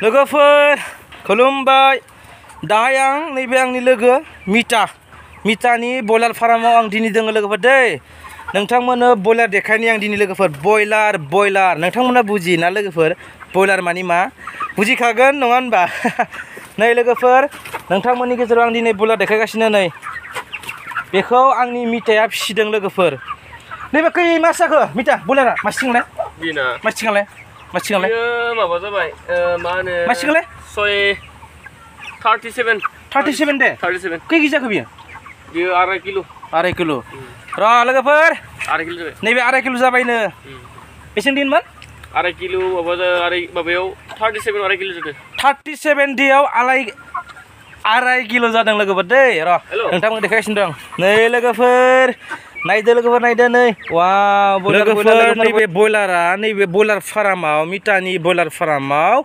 लोगोफोर खुलुमबाय दाहाय आं नैबे आंनि लोगो मिटानि बयलार फार्माव आं दिनै दङ लोगोफोर दै नोंथांमोननो बयलार देखायनि आं दिनै लोगोफोर बयलार नोंथांमोना बुजियोना लोगोफोर बयलार मानि मा बुजिखागोन नङा होनबा नै लोगोफोर नोंथांमोननि गेजेराव आं दिनै बयलार देखायगासिनो नै बेखौ आंनि मिटाया फिसिदों लोगोफोर नैबे खै मास जाखो मिटा बयलारा मासिंलाय बिना मासिंलाय माबा जाबाय मा होनो मासिंलाय 37 दे 37 खै केजि जाखो बियो आराय किल' र लोगोफोर आराय किल' जाबाय नैबे आराय किल' जाबायनो बेसेबां दिनमोन आराय किल' माबायाव 37 आराय किल' जादों 37 डेयाव आराय किल' जादों लोगोफोर दै र नोंथांमोन देखायगासिनो दं नै लोगोफोर नायदो लोगोफोर नायदो नै वाव लोगोफोर नैबे बयलार फार्माव मिटानि बयलार फार्माव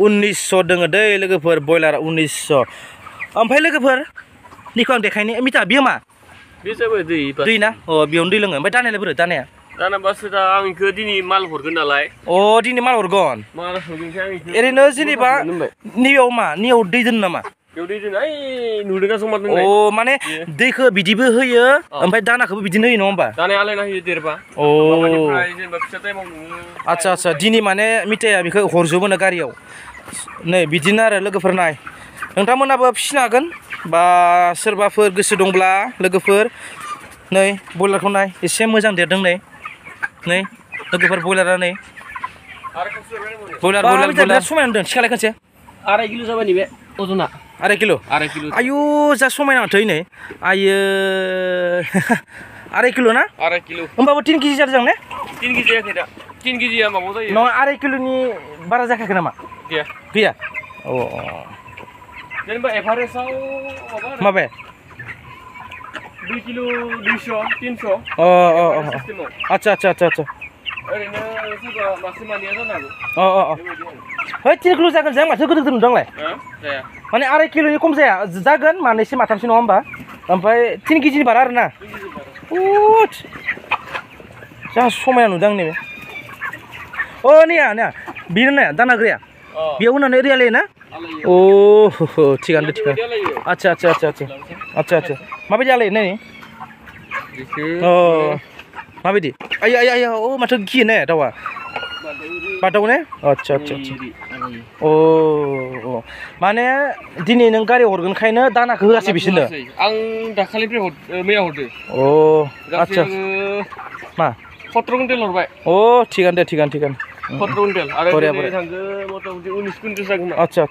1900 दङ दै लोगोफोर बयलार 1900 ओमफ्राय लोगोफोर निखौ आं देखायनि मिटा बियो मा बे जाबाय दै ना अ बेयावनो दै लोङो ओमफ्राय दानायालाय बोरो दानाया दानाबासो दा आं इखो दिनै माल हरगोन नालाय दिनै माल हरगोन हरगोनखाय आं इखो ओरैनो जेनेबा नियाव मा नियाव दै दोनो नामा नुदों जमा दोननाय माने दैखौ बिदिबो होयो ओमफ्राय दानाखौबो बिदिनो होयो नङा होमबा दानाया आलायना होयो देरबा जेनेबा फिसा टाइमाव आच्छा दिनै माने मिटाया बेखौ हरजोबोनो गारियाव नै बिदिनो आरो लोगोफोर नाय नोंथांमोनाबो फिसिनो हागोन बा सोरबाफोर गोसो दंब्ला लोगोफोर नै बयलारखौ नाय एसे मोजां देरदों नै लोगोफोर बयलारा नै बयलार समायना नुदों थिखालाय खनसे आराय किल' जाबाय नैबे अजना आराय किल' आयु जा समायना माथो नै आयो आराय किल' ना आराय किल' होमबाबो 3 केजि जादों ने 3 केजि जायाखै दा 3 केजिया माबा जायो नङा आराय किल'नि बारा जाखायाखै नामा गैया जेनेबा एभारेजआव माबे 2 किल' 200 300 आच्छा ओरैनो सोरबा मासे मानैया जानो हागौ है 3 किल' जागोन जों माथो गोदोर नुदोंलाय जाया माने आराय किल'नि खम जाया जागोन मानैसो माथामसो नङा होमबा ओमफ्राय 3 केजिनि बारा आरोना जा समायना नुदों नैबे निया बेनो नाया दाना गैया बेयाव होनानै ओरै ना थिगानो आच्छा माबायदि आलायो नाय माबायदि आया माथो गियो ने दाउआ बादाव ने आच्छा माने दिनै नों गारि हरगोनखायनो दानाखौ होआसै बिसोरनो आं दाखालिनिफ्राय मैया हरदो आच्छा मा 17 कुइन्टेल हरबाय थिगानो 17 कुइन्टेल आरो थांगो मथा-मथि 19 कुइन्टेल जागोन आच्छा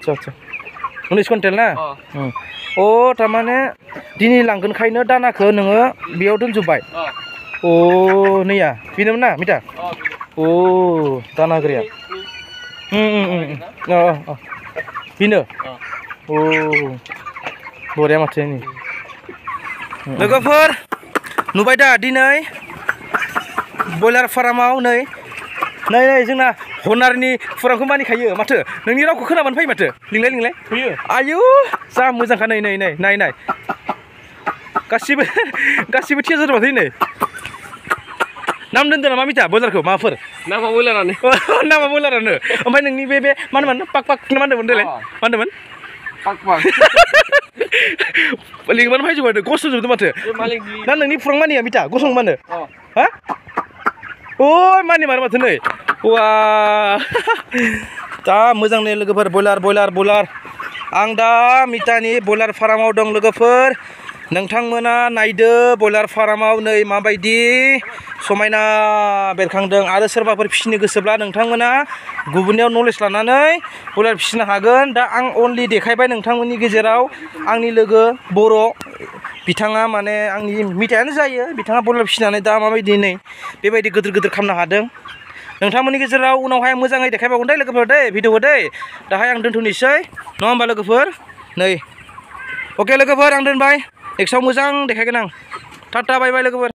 19 कुइन्टेल ना थारमाने दिनै लांगोनखायनो दानाखौ नोङो बेयाव दोनजोब्बाय नैया बेनोमोन ना मिटा दाना गैया बेनो बरिया माथो नै लोगोफोर नुबाय दा दिनै बयलार फार्माव नै जोंना हनारनि फुरांखौ मानिखायो माथो नोंनि रावखौ खोनाबानो फैयो माथो लिंलाय फैयो आयु जा मोजांखा नाय गासिबो थिया जादों माथो नै नाम दोनदों नामा मिटा बयलारखौ माबाफोर नामा बयलारानो ओमफ्राय नोंनि बे मा होनोमोन पाक ना मा होनदोंमोन देलाय मा होनदोंमोन पाक लिंबानो फैजोबबाय गसंजोबदों माथो ना नोंनि फुरां मानिया मिटा गसं मानो हा मानि मारो माथो नै दा मोजां नै लोगोफोर बयलार आं दा मिटानि बयलार फार्माव दं लोगोफोर नोंथांमोना नायदो बयलार फार्माव नै माबायदि समायना बेरखांदों आरो सोरबाफोर फिसिनो गोसोब्ला नोंथांमोना गुबुननियाव नलेज लानानै बयलार फिसिनो हागोन दा आं अनलि देखायबाय नोंथांमोननि गेजेराव आंनि लोगो बर' बिथाङा माने आंनि मिटायानो जायो बिथाङा बयलार फिसिनानै दा माबायदि नै बेबायदि गिदिर खालामनो हादों नोंथांमोननि गेजेराव उनावहाय मोजाङै देखायबावगोन दै लोगोफोर भिडिअखौ दाहाय आं दोनथ'नोसै नङा होमबा लोगोफोर नै अके लोगोफोर आं दोनबाय नेक्स्टआव मोजां देखायगोन आं टाटा बाय बाय लोगोफोर